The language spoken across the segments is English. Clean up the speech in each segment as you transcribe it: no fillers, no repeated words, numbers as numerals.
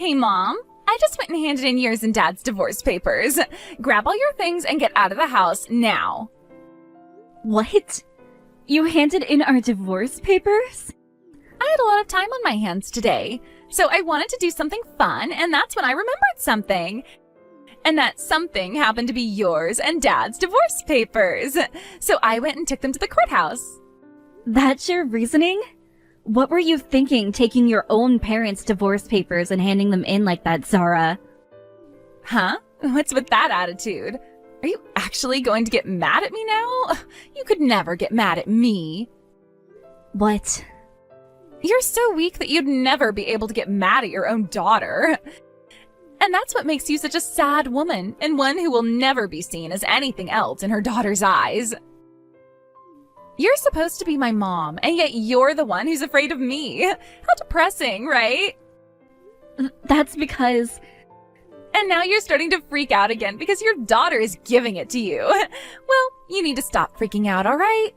Hey, Mom. I just went and handed in yours and Dad's divorce papers. Grab all your things and get out of the house now. What? You handed in our divorce papers? I had a lot of time on my hands today, so I wanted to do something fun, and that's when I remembered something. And that something happened to be yours and Dad's divorce papers. So I went and took them to the courthouse. That's your reasoning? What were you thinking, taking your own parents' divorce papers and handing them in like that, Zara? Huh? What's with that attitude? Are you actually going to get mad at me now? You could never get mad at me. What? You're so weak that you'd never be able to get mad at your own daughter. And that's what makes you such a sad woman, and one who will never be seen as anything else in her daughter's eyes. You're supposed to be my mom, and yet you're the one who's afraid of me. How depressing, right? That's because... And now you're starting to freak out again because your daughter is giving it to you. Well, you need to stop freaking out, all right?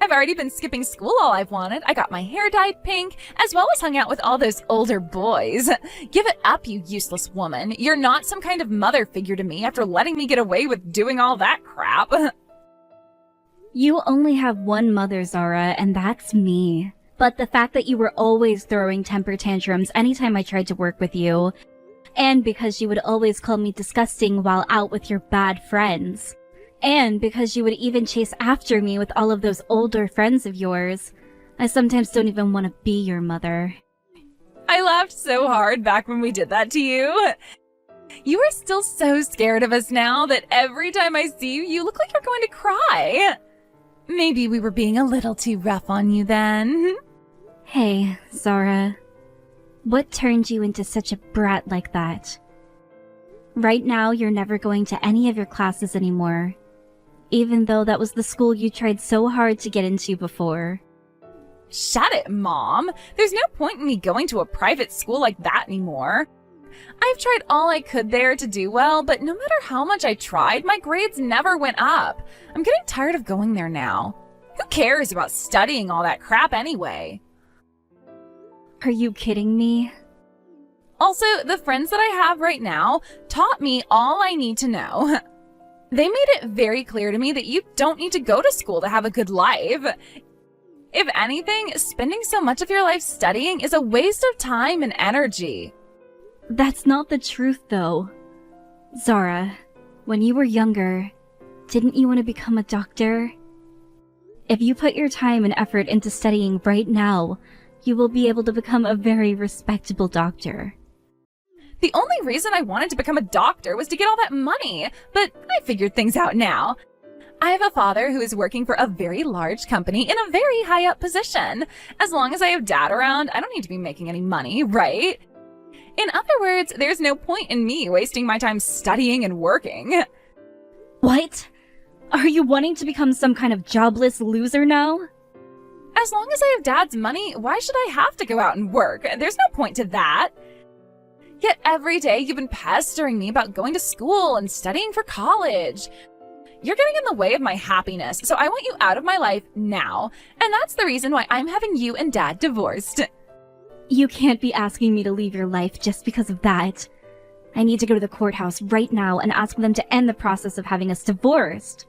I've already been skipping school all I've wanted. I got my hair dyed pink, as well as hung out with all those older boys. Give it up, you useless woman. You're not some kind of mother figure to me after letting me get away with doing all that crap. You only have one mother, Zara, and that's me. But the fact that you were always throwing temper tantrums anytime I tried to work with you, and because you would always call me disgusting while out with your bad friends, and because you would even chase after me with all of those older friends of yours, I sometimes don't even want to be your mother. I laughed so hard back when we did that to you. You are still so scared of us now that every time I see you, you look like you're going to cry. Maybe we were being a little too rough on you then. Hey, Zara. What turned you into such a brat like that? Right now, you're never going to any of your classes anymore, even though that was the school you tried so hard to get into before. Shut it, Mom. There's no point in me going to a private school like that anymore. I've tried all I could there to do well, but no matter how much I tried, my grades never went up. I'm getting tired of going there now. Who cares about studying all that crap anyway? Are you kidding me? Also, the friends that I have right now taught me all I need to know. They made it very clear to me that you don't need to go to school to have a good life. If anything, spending so much of your life studying is a waste of time and energy. That's not the truth, though. Zara, when you were younger, didn't you want to become a doctor? If you put your time and effort into studying right now, you will be able to become a very respectable doctor. The only reason I wanted to become a doctor was to get all that money, but I figured things out now. I have a father who is working for a very large company in a very high up position. As long as I have Dad around, I don't need to be making any money, right? In other words, there's no point in me wasting my time studying and working. What? Are you wanting to become some kind of jobless loser now? As long as I have Dad's money, why should I have to go out and work? There's no point to that. Yet every day you've been pestering me about going to school and studying for college. You're getting in the way of my happiness, so I want you out of my life now. And that's the reason why I'm having you and Dad divorced. You can't be asking me to leave your life just because of that. I need to go to the courthouse right now and ask them to end the process of having us divorced.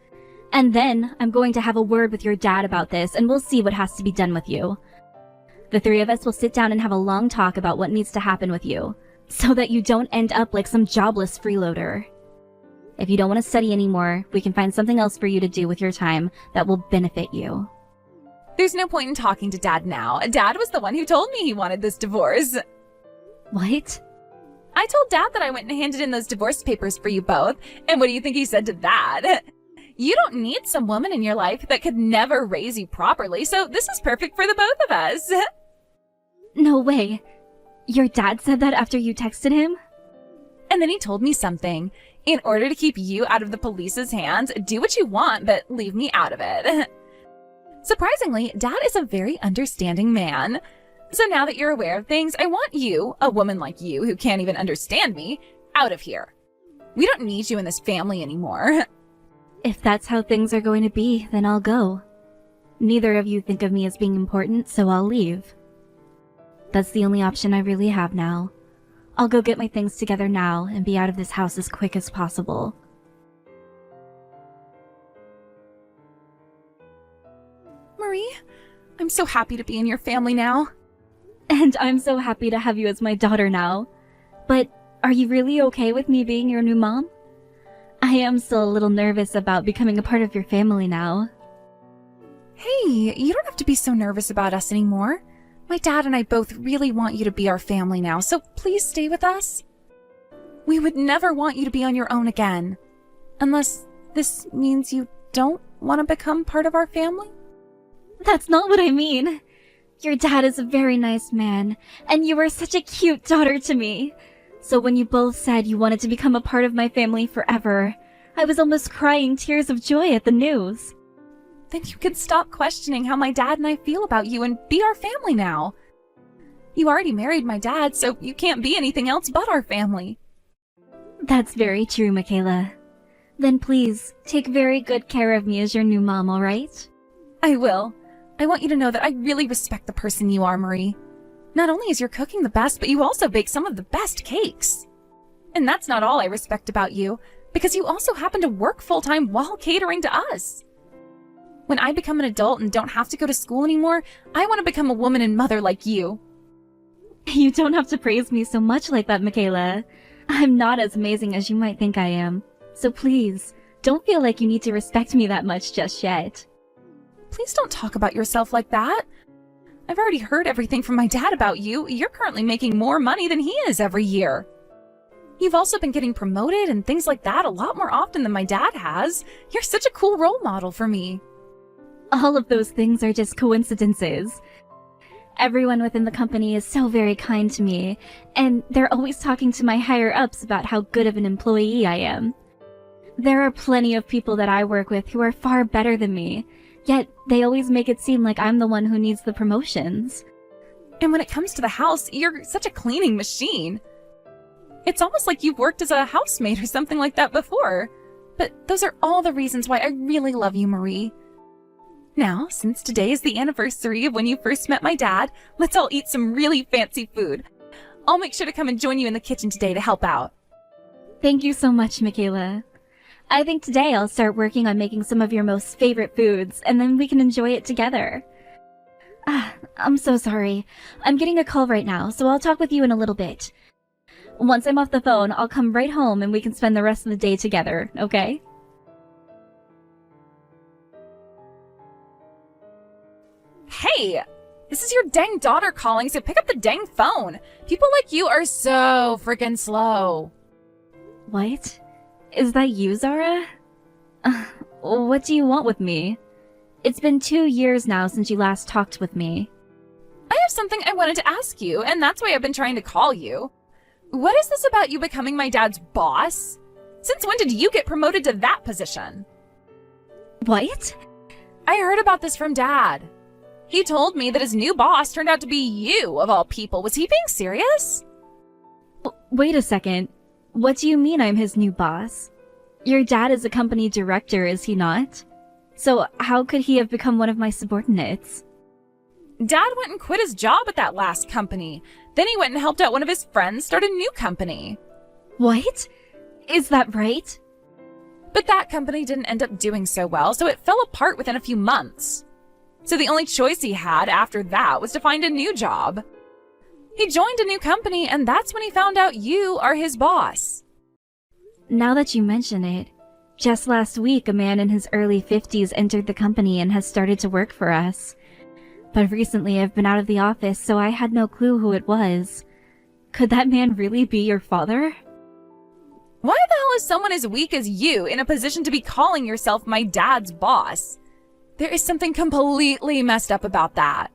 And then I'm going to have a word with your dad about this, and we'll see what has to be done with you. The three of us will sit down and have a long talk about what needs to happen with you, so that you don't end up like some jobless freeloader. If you don't want to study anymore, we can find something else for you to do with your time that will benefit you. There's no point in talking to Dad now. Dad was the one who told me he wanted this divorce. What? I told Dad that I went and handed in those divorce papers for you both, and what do you think he said to that? You don't need some woman in your life that could never raise you properly, so this is perfect for the both of us. No way. Your dad said that after you texted him? And then he told me something. In order to keep you out of the police's hands, do what you want, but leave me out of it. Surprisingly, Dad is a very understanding man. So now that you're aware of things, I want you, a woman like you who can't even understand me, out of here. We don't need you in this family anymore. If that's how things are going to be, then I'll go. Neither of you think of me as being important, so I'll leave. That's the only option I really have now. I'll go get my things together now and be out of this house as quick as possible. Marie, I'm so happy to be in your family now. And I'm so happy to have you as my daughter now. But are you really okay with me being your new mom? I am still a little nervous about becoming a part of your family now. Hey, you don't have to be so nervous about us anymore. My dad and I both really want you to be our family now, so please stay with us. We would never want you to be on your own again. Unless this means you don't want to become part of our family? That's not what I mean. Your dad is a very nice man, and you were such a cute daughter to me. So when you both said you wanted to become a part of my family forever, I was almost crying tears of joy at the news. Then you can stop questioning how my dad and I feel about you and be our family now. You already married my dad, so you can't be anything else but our family. That's very true, Michaela. Then please, take very good care of me as your new mom, alright? I will. I want you to know that I really respect the person you are, Marie. Not only is your cooking the best, but you also bake some of the best cakes. And that's not all I respect about you, because you also happen to work full-time while catering to us. When I become an adult and don't have to go to school anymore, I want to become a woman and mother like you. You don't have to praise me so much like that, Michaela. I'm not as amazing as you might think I am. So please, don't feel like you need to respect me that much just yet. Please don't talk about yourself like that. I've already heard everything from my dad about you. You're currently making more money than he is every year. You've also been getting promoted and things like that a lot more often than my dad has. You're such a cool role model for me. All of those things are just coincidences. Everyone within the company is so very kind to me, and they're always talking to my higher-ups about how good of an employee I am. There are plenty of people that I work with who are far better than me, yet they always make it seem like I'm the one who needs the promotions. And when it comes to the house, you're such a cleaning machine. It's almost like you've worked as a housemaid or something like that before. But those are all the reasons why I really love you, Marie. Now, since today is the anniversary of when you first met my dad, let's all eat some really fancy food. I'll make sure to come and join you in the kitchen today to help out. Thank you so much, Michaela. I think today I'll start working on making some of your most favorite foods, and then we can enjoy it together. I'm so sorry. I'm getting a call right now, so I'll talk with you in a little bit. Once I'm off the phone, I'll come right home and we can spend the rest of the day together, okay? Hey! This is your dang daughter calling, so pick up the dang phone. People like you are so freaking slow. What? Is that you, Zara? What do you want with me? It's been 2 years now since you last talked with me. I have something I wanted to ask you, and that's why I've been trying to call you. What is this about you becoming my dad's boss? Since when did you get promoted to that position? What? I heard about this from Dad. He told me that his new boss turned out to be you, of all people. Was he being serious? Wait a second. What do you mean I'm his new boss? Your dad is a company director, is he not? So how could he have become one of my subordinates? Dad went and quit his job at that last company. Then he went and helped out one of his friends start a new company. What? Is that right? But that company didn't end up doing so well, so it fell apart within a few months. So the only choice he had after that was to find a new job. He joined a new company, and that's when he found out you are his boss. Now that you mention it, just last week a man in his early 50s entered the company and has started to work for us. But recently I've been out of the office, so I had no clue who it was. Could that man really be your father? Why the hell is someone as weak as you in a position to be calling yourself my dad's boss? There is something completely messed up about that.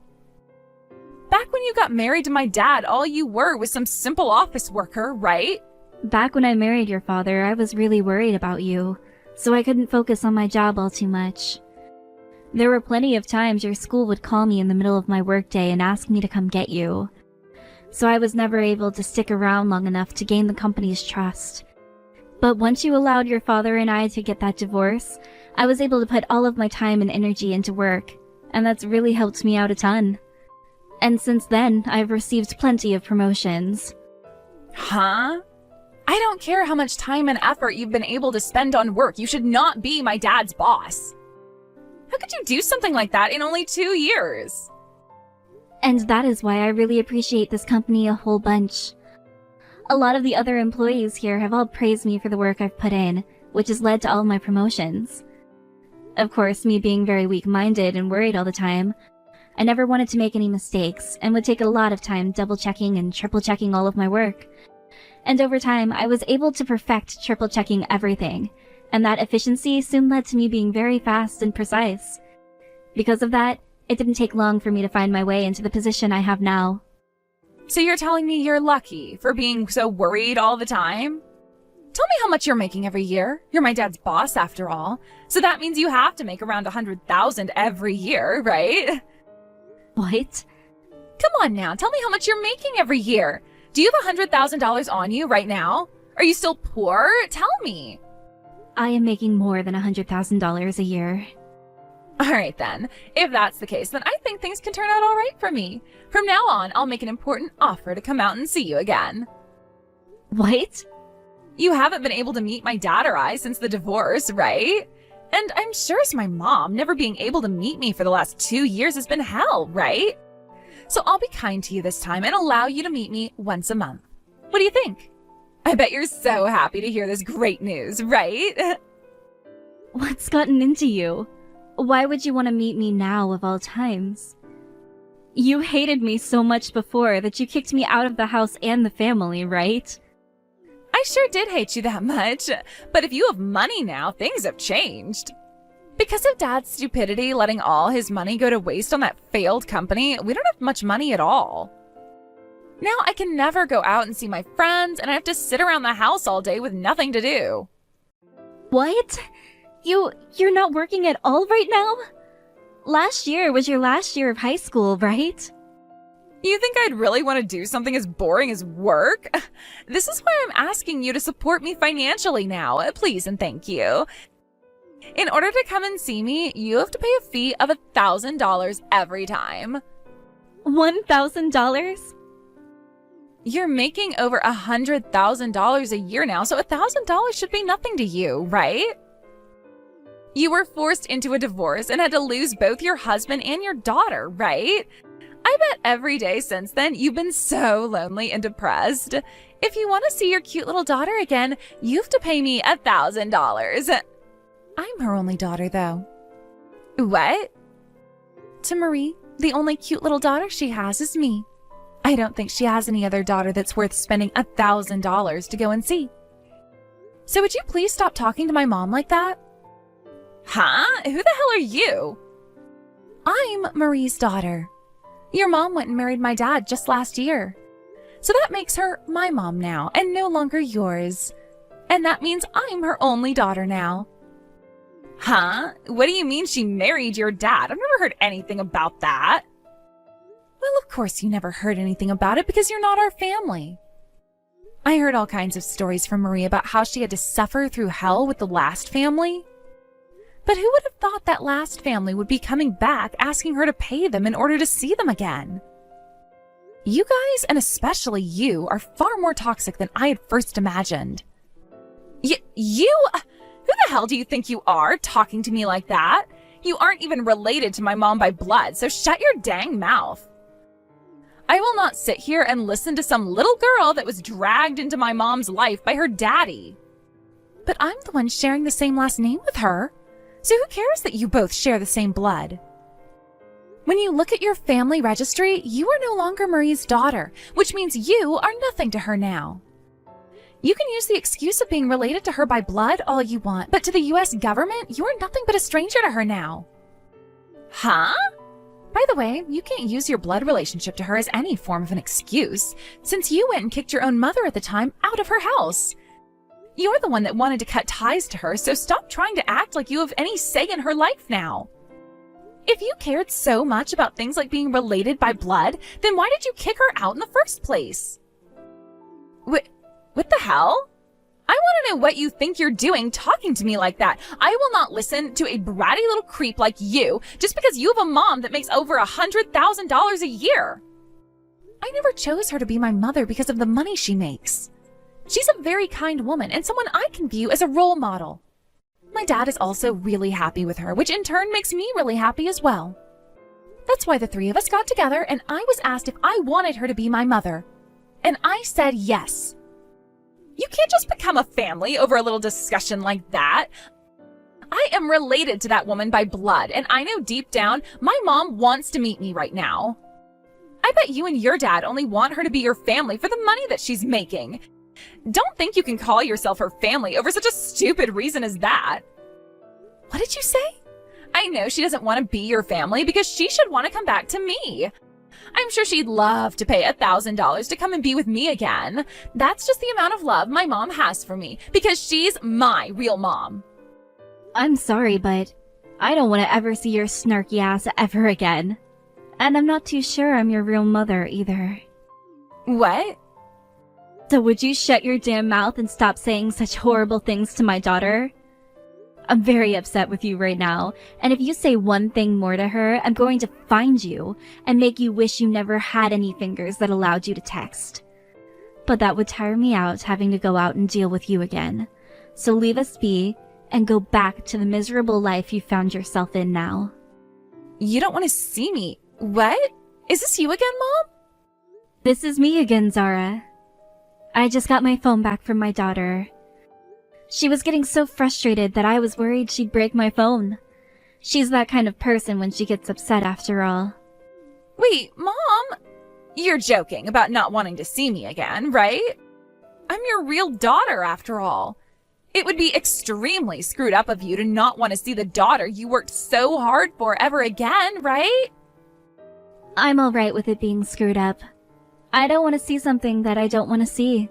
Back when you got married to my dad, all you were was some simple office worker, right? Back when I married your father, I was really worried about you, so I couldn't focus on my job all too much. There were plenty of times your school would call me in the middle of my workday and ask me to come get you. So I was never able to stick around long enough to gain the company's trust. But once you allowed your father and I to get that divorce, I was able to put all of my time and energy into work, and that's really helped me out a ton. And since then, I've received plenty of promotions. Huh? I don't care how much time and effort you've been able to spend on work. You should not be my dad's boss. How could you do something like that in only 2 years? And that is why I really appreciate this company a whole bunch. A lot of the other employees here have all praised me for the work I've put in, which has led to all of my promotions. Of course, me being very weak-minded and worried all the time, I never wanted to make any mistakes and would take a lot of time double-checking and triple-checking all of my work. And over time, I was able to perfect triple-checking everything, and that efficiency soon led to me being very fast and precise. Because of that, it didn't take long for me to find my way into the position I have now. So you're telling me you're lucky for being so worried all the time? Tell me how much you're making every year. You're my dad's boss after all. So that means you have to make around $100,000 every year, right? What? Come on now, tell me how much you're making every year. Do you have $100,000 on you right now? Are you still poor? Tell me. I am making more than $100,000 a year. All right then. If that's the case, then I think things can turn out all right for me. From now on, I'll make an important offer to come out and see you again. What? You haven't been able to meet my dad or I since the divorce, right? And I'm sure as my mom, never being able to meet me for the last 2 years has been hell, right? So I'll be kind to you this time and allow you to meet me once a month. What do you think? I bet you're so happy to hear this great news, right? What's gotten into you? Why would you want to meet me now of all times? You hated me so much before that you kicked me out of the house and the family, right? I sure did hate you that much, but if you have money now, things have changed. Because of Dad's stupidity letting all his money go to waste on that failed company, we don't have much money at all. Now I can never go out and see my friends, and I have to sit around the house all day with nothing to do. What? You're not working at all right now? Last year was your last year of high school, right? You think I'd really want to do something as boring as work? This is why I'm asking you to support me financially now, please and thank you. In order to come and see me, you have to pay a fee of $1,000 every time. $1,000? You're making over $100,000 a year now, so $1,000 should be nothing to you, right? You were forced into a divorce and had to lose both your husband and your daughter, right? I bet every day since then you've been so lonely and depressed. If you want to see your cute little daughter again, you have to pay me $1,000. I'm her only daughter, though. What? To Marie, the only cute little daughter she has is me. I don't think she has any other daughter that's worth spending $1,000 to go and see. So would you please stop talking to my mom like that? Huh? Who the hell are you? I'm Marie's daughter. Your mom went and married my dad just last year. So that makes her my mom now and no longer yours. And that means I'm her only daughter now. Huh? What do you mean she married your dad? I've never heard anything about that. Well, of course you never heard anything about it because you're not our family. I heard all kinds of stories from Marie about how she had to suffer through hell with the last family. But who would have thought that last family would be coming back asking her to pay them in order to see them again? You guys, and especially you, are far more toxic than I had first imagined. You? Who the hell do you think you are, talking to me like that? You aren't even related to my mom by blood, so shut your dang mouth. I will not sit here and listen to some little girl that was dragged into my mom's life by her daddy. But I'm the one sharing the same last name with her. So who cares that you both share the same blood? When you look at your family registry, you are no longer Marie's daughter, which means you are nothing to her now. You can use the excuse of being related to her by blood all you want, but to the US government, you are nothing but a stranger to her now. Huh? By the way, you can't use your blood relationship to her as any form of an excuse, since you went and kicked your own mother at the time out of her house. You're the one that wanted to cut ties to her, so stop trying to act like you have any say in her life now. If you cared so much about things like being related by blood, then why did you kick her out in the first place? What the hell? I want to know what you think you're doing talking to me like that. I will not listen to a bratty little creep like you just because you have a mom that makes over $100,000 a year. I never chose her to be my mother because of the money she makes. She's a very kind woman and someone I can view as a role model. My dad is also really happy with her, which in turn makes me really happy as well. That's why the three of us got together and I was asked if I wanted her to be my mother. And I said yes. You can't just become a family over a little discussion like that. I am related to that woman by blood, and I know deep down my mom wants to meet me right now. I bet you and your dad only want her to be your family for the money that she's making. Don't think you can call yourself her family over such a stupid reason as that. What did you say? I know she doesn't want to be your family because she should want to come back to me. I'm sure she'd love to pay $1,000 to come and be with me again. That's just the amount of love my mom has for me because she's my real mom. I'm sorry, but I don't want to ever see your snarky ass ever again. And I'm not too sure I'm your real mother either. What? So would you shut your damn mouth and stop saying such horrible things to my daughter? I'm very upset with you right now, and if you say one thing more to her, I'm going to find you and make you wish you never had any fingers that allowed you to text. But that would tire me out having to go out and deal with you again. So leave us be and go back to the miserable life you found yourself in now. You don't want to see me. What? Is this you again, Mom? This is me again, Zara. I just got my phone back from my daughter. She was getting so frustrated that I was worried she'd break my phone. She's that kind of person when she gets upset after all. Wait, Mom? You're joking about not wanting to see me again, right? I'm your real daughter after all. It would be extremely screwed up of you to not want to see the daughter you worked so hard for ever again, right? I'm alright with it being screwed up. I don't want to see something that I don't want to see.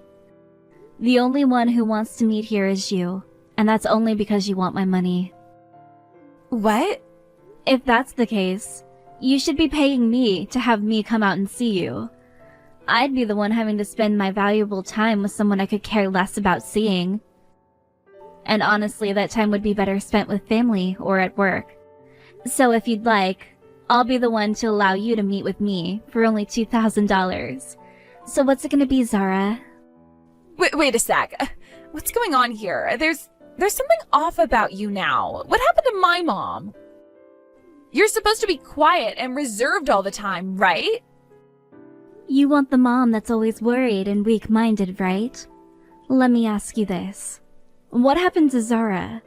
The only one who wants to meet here is you, and that's only because you want my money. What? If that's the case, you should be paying me to have me come out and see you. I'd be the one having to spend my valuable time with someone I could care less about seeing. And honestly, that time would be better spent with family or at work. So if you'd like, I'll be the one to allow you to meet with me for only $2,000. So what's it gonna be, Zara? Wait a sec. What's going on here? There's something off about you now. What happened to my mom? You're supposed to be quiet and reserved all the time, right? You want the mom that's always worried and weak-minded, right? Let me ask you this. What happened to Zara?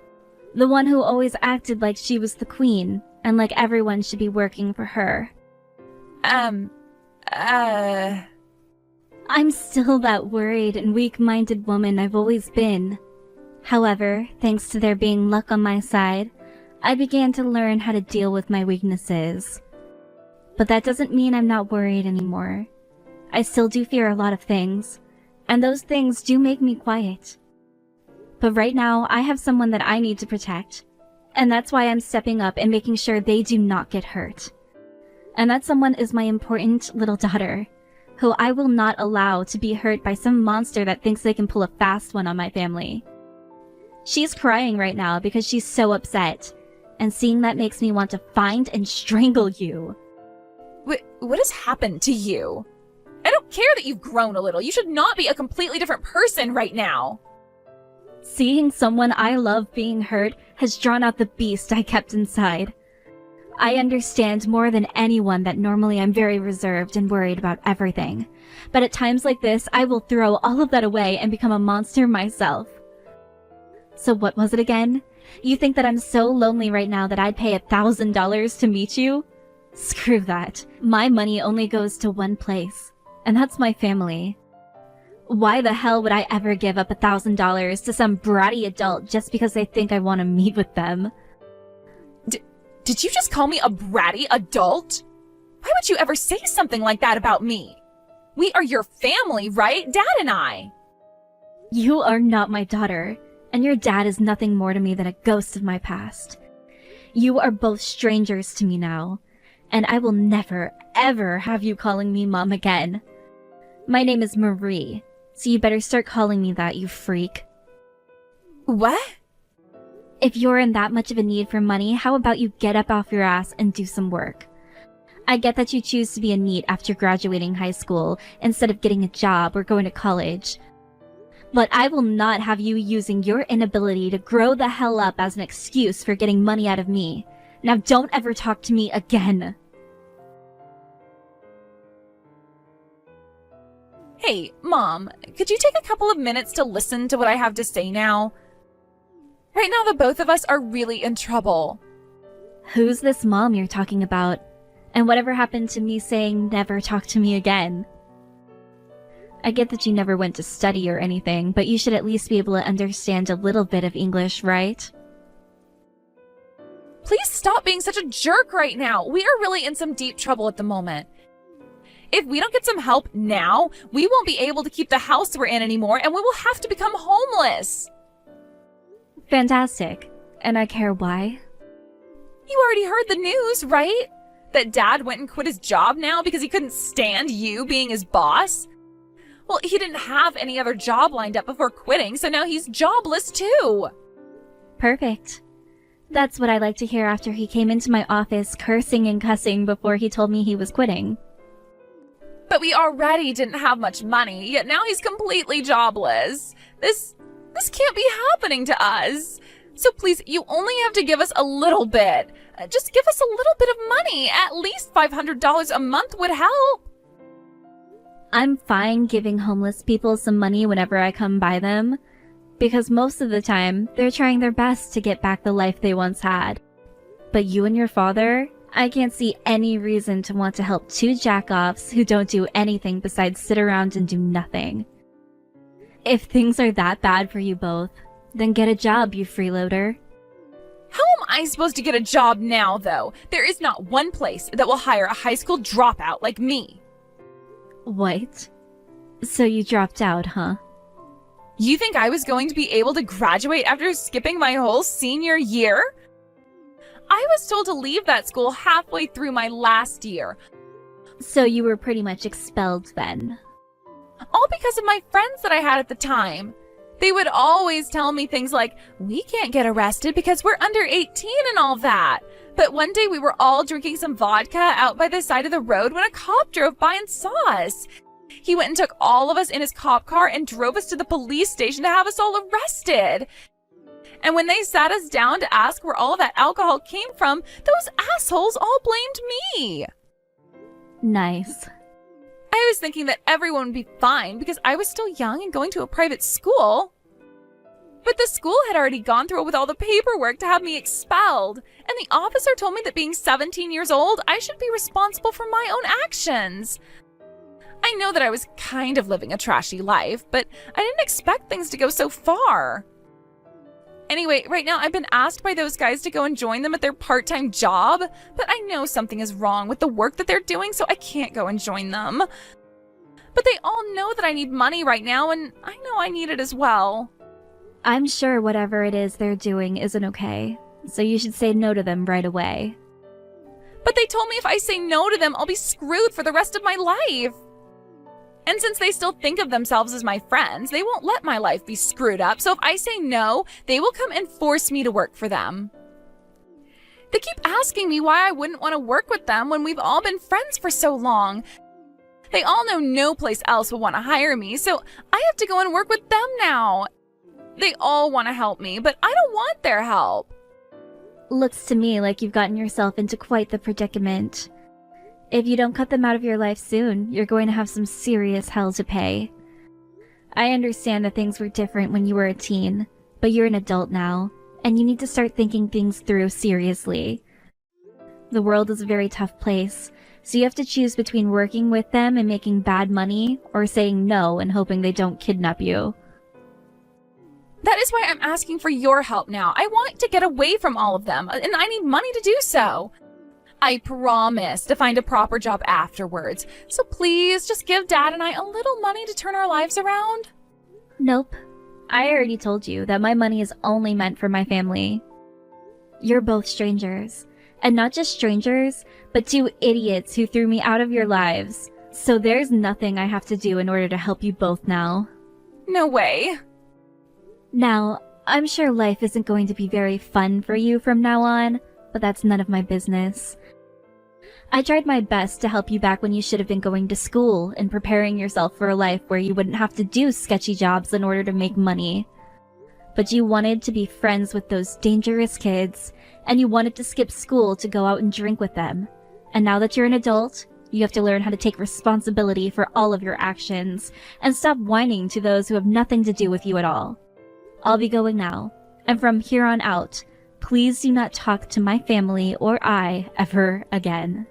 The one who always acted like she was the queen and like everyone should be working for her. I'm still that worried and weak-minded woman I've always been. However, thanks to there being luck on my side, I began to learn how to deal with my weaknesses. But that doesn't mean I'm not worried anymore. I still do fear a lot of things, and those things do make me quiet. But right now, I have someone that I need to protect, and that's why I'm stepping up and making sure they do not get hurt. And that someone is my important little daughter, who I will not allow to be hurt by some monster that thinks they can pull a fast one on my family. She's crying right now because she's so upset, and seeing that makes me want to find and strangle you. What has happened to you? I don't care that you've grown a little. You should not be a completely different person right now. Seeing someone I love being hurt has drawn out the beast I kept inside. I understand more than anyone that normally I'm very reserved and worried about everything. But at times like this, I will throw all of that away and become a monster myself. So what was it again? You think that I'm so lonely right now that I'd pay $1,000 to meet you? Screw that. My money only goes to one place, and that's my family. Why the hell would I ever give up $1,000 to some bratty adult just because they think I want to meet with them? Did you just call me a bratty adult? Why would you ever say something like that about me? We are your family, right? Dad and I. You are not my daughter, and your dad is nothing more to me than a ghost of my past. You are both strangers to me now, and I will never, ever have you calling me Mom again. My name is Marie, so you better start calling me that, you freak. What? If you're in that much of a need for money, how about you get up off your ass and do some work? I get that you choose to be a NEET after graduating high school instead of getting a job or going to college. But I will not have you using your inability to grow the hell up as an excuse for getting money out of me. Now don't ever talk to me again. Hey, Mom, could you take a couple of minutes to listen to what I have to say now? Right now, the both of us are really in trouble. Who's this mom you're talking about? And whatever happened to me saying never talk to me again? I get that you never went to study or anything, but you should at least be able to understand a little bit of English, right? Please stop being such a jerk right now. We are really in some deep trouble at the moment. If we don't get some help now, we won't be able to keep the house we're in anymore, and we will have to become homeless. Fantastic. And I care why? You already heard the news, right? That Dad went and quit his job now because he couldn't stand you being his boss? Well, he didn't have any other job lined up before quitting, so now he's jobless too. Perfect. That's what I like to hear after he came into my office cursing and cussing before he told me he was quitting. But we already didn't have much money, yet now he's completely jobless. This can't be happening to us. So please, you only have to give us a little bit. Just give us a little bit of money. At least $500 a month would help. I'm fine giving homeless people some money whenever I come by them, because most of the time, they're trying their best to get back the life they once had. But you and your father, I can't see any reason to want to help two jack-offs who don't do anything besides sit around and do nothing. If things are that bad for you both, then get a job, you freeloader. How am I supposed to get a job now, though? There is not one place that will hire a high school dropout like me. What? So you dropped out, huh? You think I was going to be able to graduate after skipping my whole senior year? I was told to leave that school halfway through my last year. So you were pretty much expelled then? All because of my friends that I had at the time. They would always tell me things like, we can't get arrested because we're under 18 and all that. But one day we were all drinking some vodka out by the side of the road when a cop drove by and saw us. He went and took all of us in his cop car and drove us to the police station to have us all arrested. And when they sat us down to ask where all of that alcohol came from, those assholes all blamed me. Nice. I was thinking that everyone would be fine because I was still young and going to a private school. But the school had already gone through with all the paperwork to have me expelled. And the officer told me that being 17 years old, I should be responsible for my own actions. I know that I was kind of living a trashy life, but I didn't expect things to go so far. Anyway, right now I've been asked by those guys to go and join them at their part-time job, but I know something is wrong with the work that they're doing, so I can't go and join them. But they all know that I need money right now, and I know I need it as well. I'm sure whatever it is they're doing isn't okay, so you should say no to them right away. But they told me if I say no to them, I'll be screwed for the rest of my life. And since they still think of themselves as my friends, they won't let my life be screwed up. So if I say no, they will come and force me to work for them. They keep asking me why I wouldn't want to work with them when we've all been friends for so long. They all know no place else will want to hire me, so I have to go and work with them now. They all want to help me, but I don't want their help. Looks to me like you've gotten yourself into quite the predicament. If you don't cut them out of your life soon, you're going to have some serious hell to pay. I understand that things were different when you were a teen, but you're an adult now, and you need to start thinking things through seriously. The world is a very tough place, so you have to choose between working with them and making bad money, or saying no and hoping they don't kidnap you. That is why I'm asking for your help now. I want to get away from all of them, and I need money to do so. I promise to find a proper job afterwards. So please, just give Dad and I a little money to turn our lives around. Nope. I already told you that my money is only meant for my family. You're both strangers. And not just strangers, but two idiots who threw me out of your lives. So there's nothing I have to do in order to help you both now. No way. Now, I'm sure life isn't going to be very fun for you from now on, but that's none of my business. I tried my best to help you back when you should have been going to school and preparing yourself for a life where you wouldn't have to do sketchy jobs in order to make money. But you wanted to be friends with those dangerous kids, and you wanted to skip school to go out and drink with them. And now that you're an adult, you have to learn how to take responsibility for all of your actions and stop whining to those who have nothing to do with you at all. I'll be going now, and from here on out, please do not talk to my family or I ever again.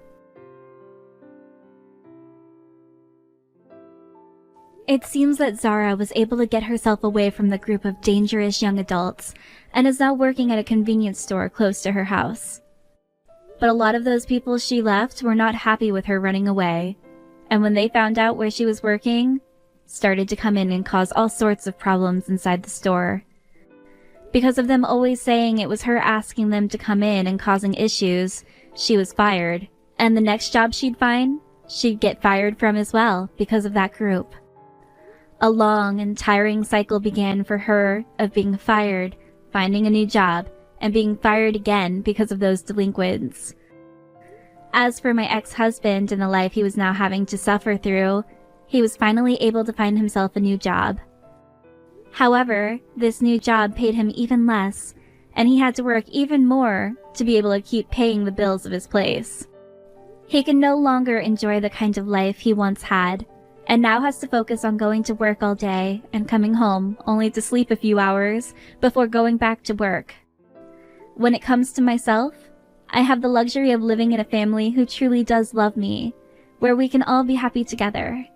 It seems that Zara was able to get herself away from the group of dangerous young adults and is now working at a convenience store close to her house. But a lot of those people she left were not happy with her running away, and when they found out where she was working, started to come in and cause all sorts of problems inside the store. Because of them always saying it was her asking them to come in and causing issues, she was fired, and the next job she'd find, she'd get fired from as well because of that group. A long and tiring cycle began for her of being fired, finding a new job, and being fired again because of those delinquents. As for my ex-husband and the life he was now having to suffer through, he was finally able to find himself a new job. However, this new job paid him even less, and he had to work even more to be able to keep paying the bills of his place. He can no longer enjoy the kind of life he once had, and now has to focus on going to work all day and coming home only to sleep a few hours before going back to work. When it comes to myself, I have the luxury of living in a family who truly does love me, where we can all be happy together.